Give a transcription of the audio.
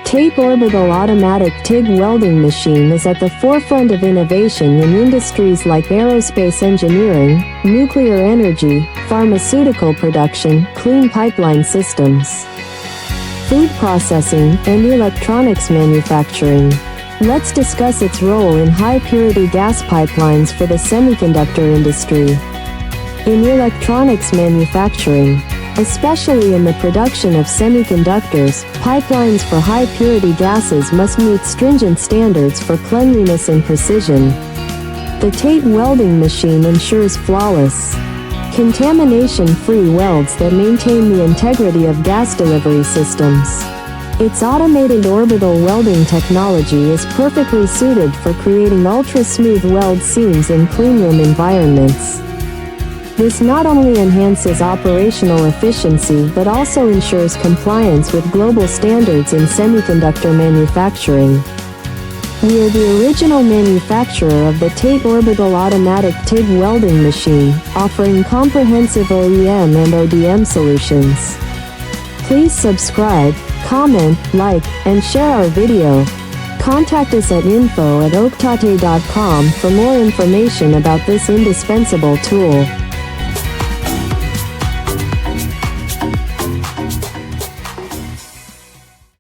TATE Orbital Automatic TIG Welding Machine is at the forefront of innovation in industries like aerospace engineering, nuclear energy, pharmaceutical production, clean pipeline systems, food processing, and electronics manufacturing. Let's discuss its role in high-purity gas pipelines for the semiconductor industry. In electronics manufacturing, especially in the production of semiconductors, pipelines for high-purity gases must meet stringent standards for cleanliness and precision. The TATE welding machine ensures flawless, contamination-free welds that maintain the integrity of gas delivery systems. Its automated orbital welding technology is perfectly suited for creating ultra-smooth weld seams in cleanroom environments. This not only enhances operational efficiency but also ensures compliance with global standards in semiconductor manufacturing. We are the original manufacturer of the TATE Orbital Automatic TIG Welding Machine, offering comprehensive OEM and ODM solutions. Please subscribe, comment, like, and share our video. Contact us at info@oaktate.com for more information about this indispensable tool.